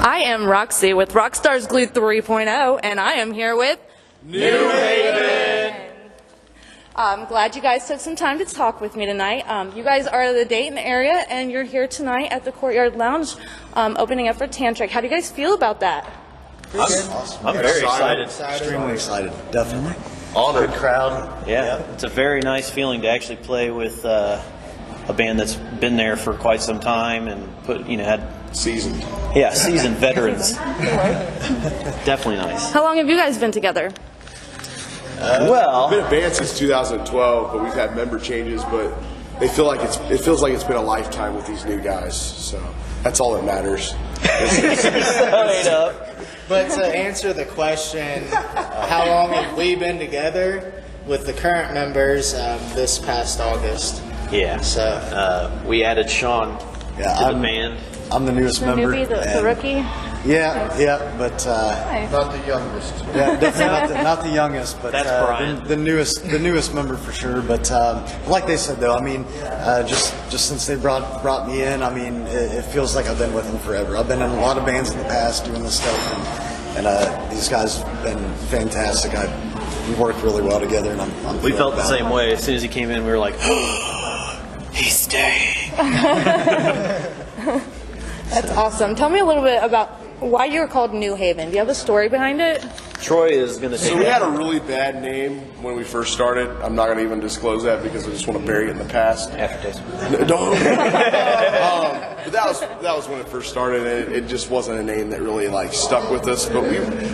I am Roxy with Rockstars Glue 3.0, and I am here with New Haven. I'm glad you guys took some time to talk with me tonight. You guys are the Dayton area, and you're here tonight at the Courtyard Lounge, opening up for Tantric. How do you guys feel about that? I'm very excited. Extremely excited, definitely. Honored. Good crowd. Yeah, it's a very nice feeling to actually play with a band that's been there for quite some time and had Seasoned. seasoned veterans. Definitely nice. How long have you guys been together? We've been a band since 2012, but we've had member changes. But it feels like it's been a lifetime with these new guys. So that's all that matters. Straight up. But to answer the question, how long have we been together with the current members? This past August. Yeah. So we added Sean to the band. I'm the newest The member. newbie, the rookie? Yeah, but Not the youngest. yeah, definitely not the youngest, but That's Brian. the newest member for sure. But like they said, though, I mean, just since they brought me in, I mean, it feels like I've been with them forever. I've been in a lot of bands in the past doing this stuff, and these guys have been fantastic. We work really well together, and I'm We thrilled felt the about it. same way. As soon as he came in, we were like, he's staying. That's awesome. Tell me a little bit about why you were called New Haven. Do you have a story behind it? Troy is going to So we had a really bad name when we first started. I'm not going to even disclose that because I just want to bury it in the past. aftertaste. Don't. But that was when it first started. It just wasn't a name that really stuck with us. But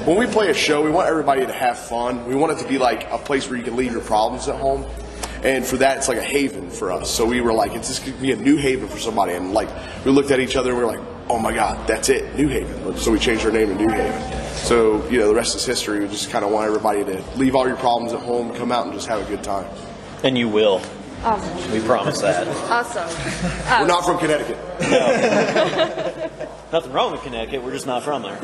when we play a show, we want everybody to have fun. We want it to be like a place where you can leave your problems at home. And for that, it's like a haven for us. So we were like, it's just going to be a new haven for somebody. And we looked at each other and we were like, oh my God, that's it, New Haven. So we changed our name to New Haven. So, the rest is history. We just kind of want everybody to leave all your problems at home, come out and just have a good time. And you will. Awesome. We promise that. Awesome. We're not from Connecticut. Nothing wrong with Connecticut. We're just not from there.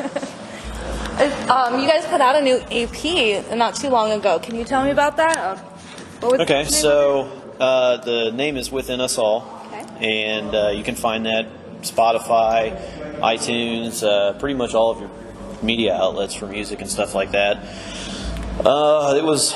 You guys put out a new EP not too long ago. Can you tell me about that? What was the Okay, name so the name is Within Us All, and you can find that Spotify, iTunes, pretty much all of your media outlets for music and stuff like that. It was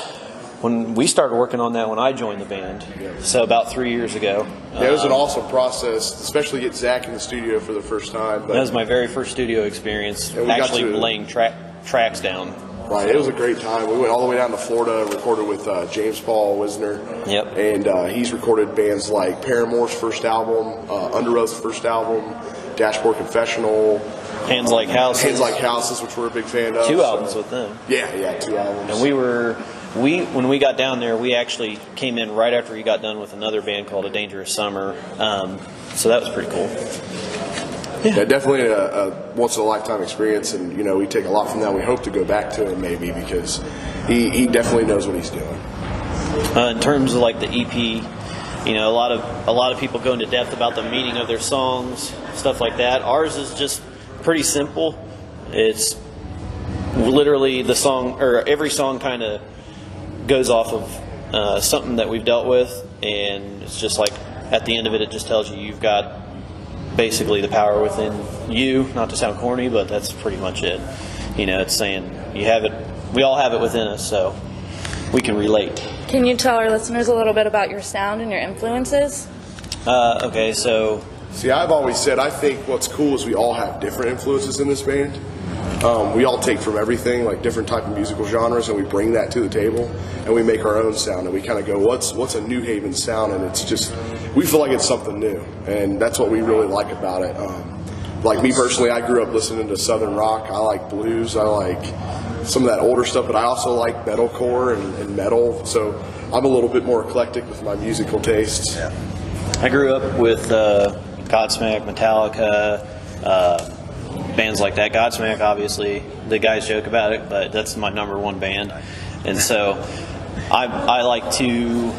when we started working on that when I joined the band, so about 3 years ago. Yeah, it was an awesome process, especially to get Zach in the studio for the first time. But That was my very first studio experience, And we got actually to- laying tracks down. right, it was a great time. We went all the way down to Florida, recorded with James Paul Wisner. Yep. And he's recorded bands like Paramore's first album, Under Oath's first album, Dashboard Confessional, Hands Like Houses. Hands Like Houses, which we're a big fan of. Two So- albums with them. Yeah, 2 albums. And when we got down there, we actually came in right after we got done with another band called A Dangerous Summer. So that was pretty cool. Yeah, definitely a once-in-a-lifetime experience, and we take a lot from that. We hope to go back to him maybe because he definitely knows what he's doing. In terms of the EP, a lot of people go into depth about the meaning of their songs, stuff like that. Ours is just pretty simple. It's literally the song, or every song kind of goes off of something that we've dealt with, and it's just at the end of it, it just tells you've got basically the power within you. Not to sound corny, but that's pretty much it. It's saying you have it. We all have it within us, so we can relate. Can you tell our listeners a little bit about your sound and your influences? Okay, so See, I've always said I think what's cool is we all have different influences in this band. We all take from everything, different type of musical genres, and we bring that to the table, and we make our own sound, and we kind of go, what's a New Haven sound? And it's just, we feel like it's something new, and that's what we really like about it. Me personally, I grew up listening to Southern rock. I like blues. I like some of that older stuff, but I also like metalcore and metal, so I'm a little bit more eclectic with my musical tastes. Yeah. I grew up with Godsmack, Metallica, bands like that. Godsmack, obviously, the guys joke about it, but that's my number one band. And so I like to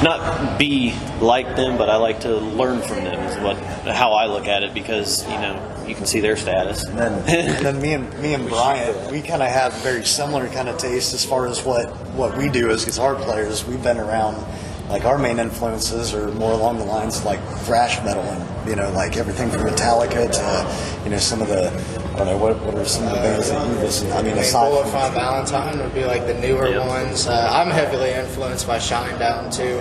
not be like them, but I like to learn from them is how I look at it, because you can see their status. And then me and Brian, we kind of have very similar kind of taste as far as what we do as guitar players. We've been around like our main influences are more along the lines of like thrash metal and, you know, like everything from Metallica to, you know, some of the, I don't know, what are some of the bands that you listen to? I mean, aside Bullet from Fine Valentine would be like the newer ones. I'm heavily influenced by Shinedown too.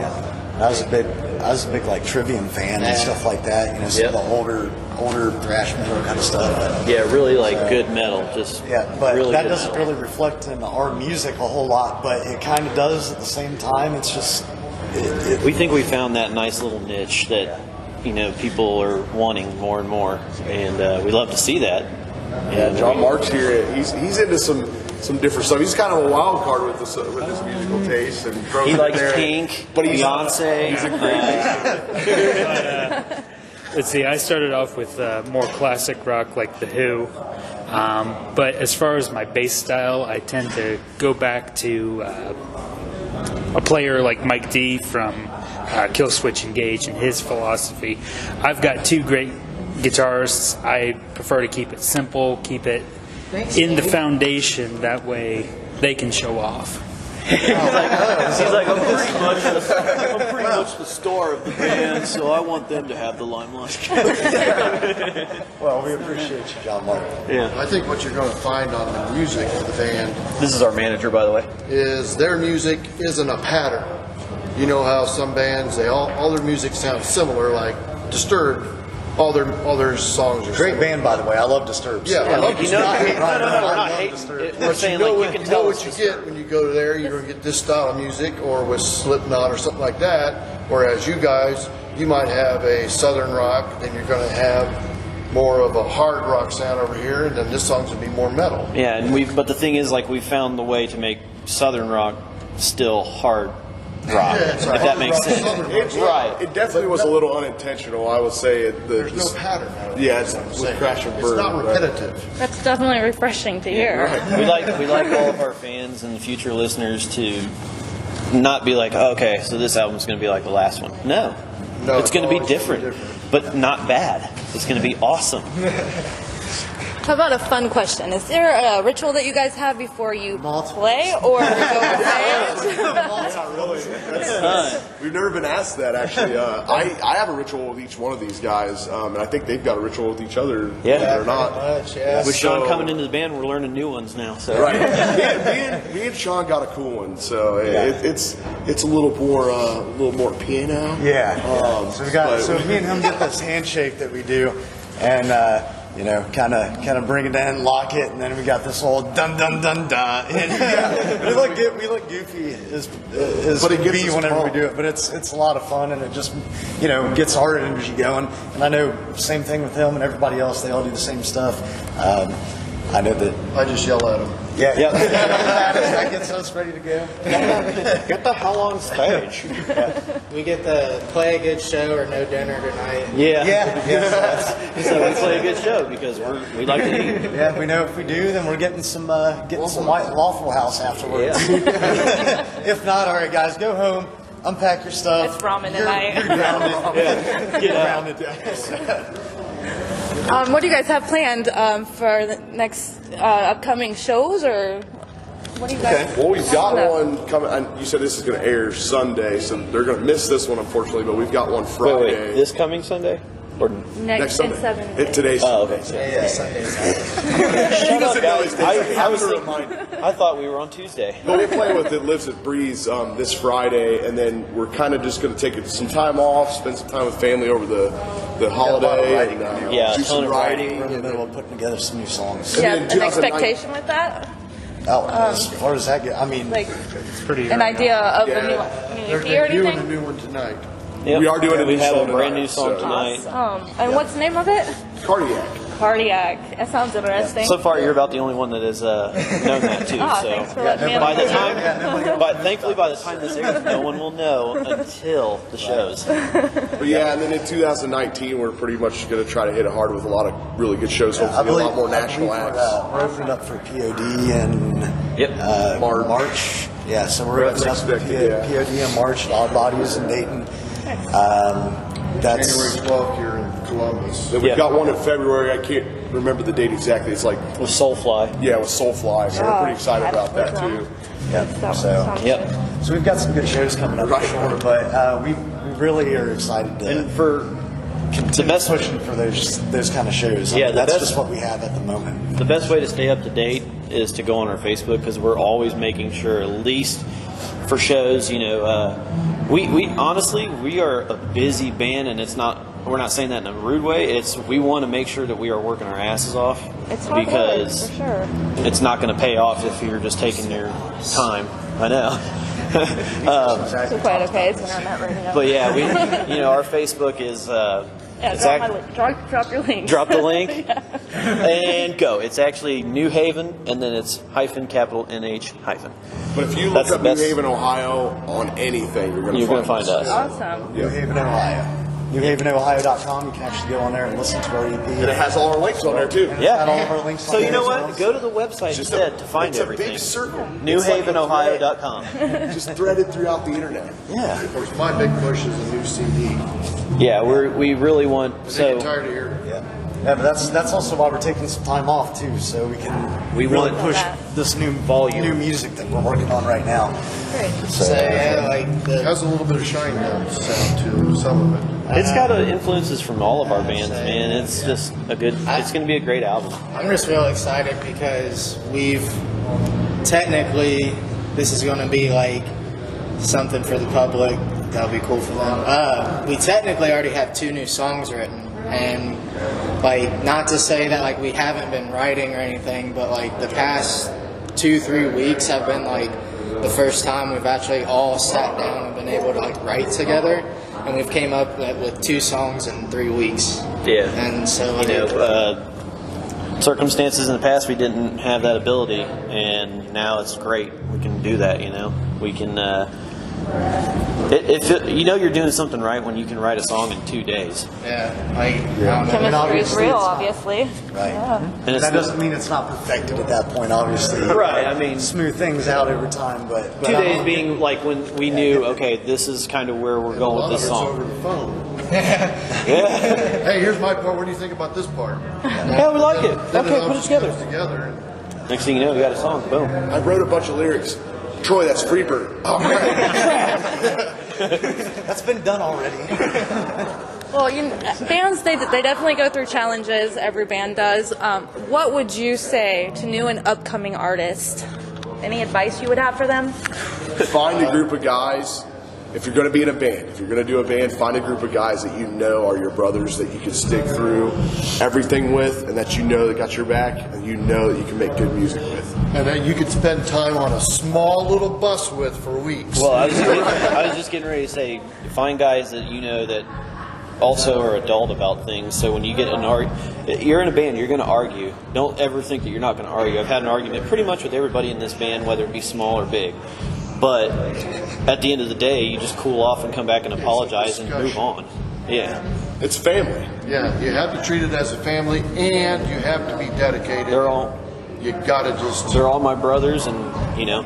I was a big like Trivium fan and stuff like that. You know, some of the older thrash metal kind of stuff. Yeah, really like good metal. Just But really that good doesn't metal. really reflect in our music a whole lot. But it kind of does at the same time. It's just We think we found that nice little niche that, you know, people are wanting more and more, and we love to see that. Yeah, John Mark's here. He's into some different stuff. He's kind of a wild card with his musical taste, and He likes Pink, but he's Beyonce. He's a great. Let's see, I started off with more classic rock like The Who. But as far as my bass style, I tend to go back to a player like Mike D from Killswitch Engage and his philosophy. I've got two great guitarists. I prefer to keep it simple, keep it in the foundation. That way they can show off. He's like, I'm pretty much the star of the band, so I want them to have the limelight. well, we appreciate you, John Mark. Yeah. I think what you're going to find on the music of the band This is our manager, by the way. is their music isn't a pattern. You know how some bands, they all their music sounds similar, like Disturbed. All their songs are Great similar. band, by the way. I love Disturbed. Yeah, I love You know, Disturbed. no, we're not love hating. Disturbed. We're But saying, you know like, you can tell what it's you Disturbed. get when you go there. You're going to get this style of music, or with Slipknot or something like that. Whereas you guys, you might have a southern rock, and you're going to have more of a hard rock sound over here, and then this song's going to be more metal. Yeah, and but the thing is, like, we found the way to make Southern rock still hard rock, Yeah, it's if a that hard makes rock sense. Southern rock. Right. It definitely was a little unintentional. I would say There's no pattern. Yeah, it's That's what I'm with saying. Crash and It's Burn. not repetitive. That's definitely refreshing to hear. We like all of our fans and future listeners to not be like, oh, okay, so this album's going to be like the last one. No, No, it's going to be always gonna different, be different. but not bad. It's going to be awesome. How about a fun question? Is there a ritual that you guys have before you play or go on stage? Yeah, really. We've never been asked that, actually. I have a ritual with each one of these guys, and I think they've got a ritual with each other, Yeah. believe it or not. Much, yeah. With Sean So- coming into the band, we're learning new ones now. So Right. me and Sean got a cool one, so it's a little more piano. Yeah. So we got but- me and him get this handshake that we do, and you know, kind of bring it in, lock it, and then we got this old dun dun dun dun. And we look goofy as But it can gets be us whenever we pumped. do it. But it's a lot of fun, and it just, you know, gets our energy going. And I know same thing with him and everybody else. They all do the same stuff. I know that. I just yell at them. Yeah. That gets us ready to go. get the hell on stage. We get to play a good show or no dinner tonight. Yeah. So we play a good show because we like to eat. Yeah, we know if we do, then we're getting some white Waffle House afterwards. If not, all right, guys, go home, unpack your stuff. It's ramen You're tonight. grounded. Get grounded. What do you guys have planned for the next upcoming shows, or what do you guys? Well, we've got No. one coming. And you said this is going to air Sunday, so they're going to miss this one, unfortunately. But we've got one Friday. Wait, this coming Sunday? Or next Sunday. in 7 days. Today's okay. Yeah, Sundays. He doesn't know his days. I was Have to thinking, remind him. I thought we were on Tuesday. But we're playing with It Lives at Breeze this Friday, and then we're kind of just going to take some time off, spend some time with family over the holiday, writing and to do. Yeah, a do ton some of writing. We're in the middle of putting together some new songs. Yeah, then an 2009 expectation with that? As far as that goes, I mean, Like Pretty an idea of Yeah. a new They're EP or doing a anything? new one tonight. Yep. We are doing a We new have song a brand tonight, new song so- tonight. And what's the name of it? Cardiac. Cardiac. That sounds interesting. So far, you're about the only one that has known that too. Ah, so thanks for letting me know. by the time, but thankfully by the time this airs, no one will know until the shows. But yeah, and then in 2019, we're pretty much going to try to hit it hard with a lot of really good shows. I Hopefully, believe a lot more I national believe acts. We're opening up for POD in Yep. March. Yeah, so we're opening up for expected, yeah. POD in March at Odd Bodies in Dayton. That's January 12th here in Columbus. Then we've Yeah. got one in February. I can't remember the date exactly. It's like, With Soulfly. yeah, with Soulfly. So we're pretty excited about that That's too. yeah, so Yep. So we've got some good shows coming up for sure, but we really are excited to And for continue pushing for those kind of shows. Yeah, that's just what we have at the moment. the best way to stay up to date is to go on our Facebook, because we're always making sure, at least for shows, you know, we honestly, we are a busy band, and we're not saying that in a rude way. We want to make sure that we are working our asses off, It's hard because work, for sure. it's not going to pay off if you're just taking your time. I know. So quite okay. It's internet radio. But yeah, our Facebook is drop your link. drop the link and go. It's actually New Haven, and then it's capital NH hyphen. But if you look up New Haven, Ohio on anything, you're going to find us. Awesome. New Haven, Ohio. NewHavenOhio.com. You can actually go on there and listen to our EP. And it has all our links on there too. And it's got all of our links So on you there know as what? well. Go to the website instead to find it's everything. It's a big circle. NewHavenOhio.com. Just threaded throughout the internet. Yeah. Of course, my big push is a new CD. Yeah, we really want. I So get tired of hearing it. Yeah, but that's also why we're taking some time off too, so we can We really want push this new music that we're working on right now. Great. So yeah, like It has a little bit of Shinedown sound to some of it. it's got influences from all of our bands, man. It's just it's going to be a great album. I'm just real excited because this is going to be like something for the public. That'll be cool for them. We technically already have 2 new songs written, and like, not to say that like we haven't been writing or anything, but like the past 2-3 weeks have been like the first time we've actually all sat down and been able to like write together, and we've came up with 2 songs in 3 weeks. Yeah. And so circumstances in the past we didn't have that ability, and now it's great. We can do that. We can. You're doing something right when you can write a song in 2 days. Chemistry is real, obviously. Right. Yeah. And That doesn't mean it's not perfected at that point, obviously. Right, I mean, smooth things out over time, but 2 days being like when we knew, okay, this is kind of where we're going with this It's over song. the phone. Yeah. Hey, here's my part. What do you think about this part? Yeah, we like it. Then Okay, all put it just together. comes together. Next thing you know, we got a song. Boom. I wrote a bunch of lyrics. Troy, that's Freebird. Oh, that's been done already. Well, bands, they definitely go through challenges. Every band does. What would you say to new and upcoming artists? Any advice you would have for them? Find a group of guys. If you're going to be in a band, if you're going to do a band, find a group of guys that you know are your brothers, that you can stick through everything with, and that you know that got your back, and you know that you can make good music with. And then you could spend time on a small little bus with for weeks. Well, I was just getting ready to say, find guys that you know that also are adult about things. So when you get you're in a band, you're going to argue. Don't ever think that you're not going to argue. I've had an argument pretty much with everybody in this band, whether it be small or big. But at the end of the day, you just cool off and come back and apologize and move on. Yeah. It's family. Yeah, you have to treat it as a family, and you have to be dedicated. You gotta just. They're all my brothers, and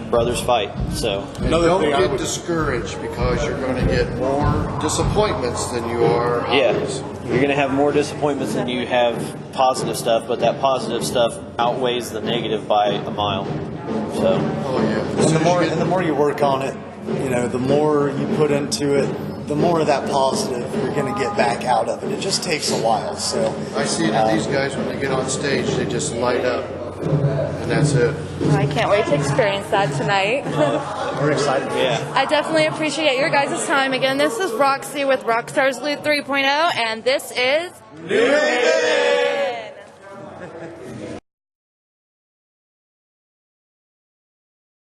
brothers fight. So Don't get discouraged because you're going to get more disappointments than you are. Yeah, highs. you're going to have more disappointments than you have positive stuff, but that positive stuff outweighs the negative by a mile. So. Oh yeah. And the more you work on it, the more you put into it, the more of that positive you're going to get back out of it. It just takes a while. So I see that these guys, when they get on stage, they just light up, and that's it. I can't wait to experience that tonight. we're excited. Yeah. I definitely appreciate your guys' time. Again, this is Roxy with Rockstars 3.0, and this is New Haven!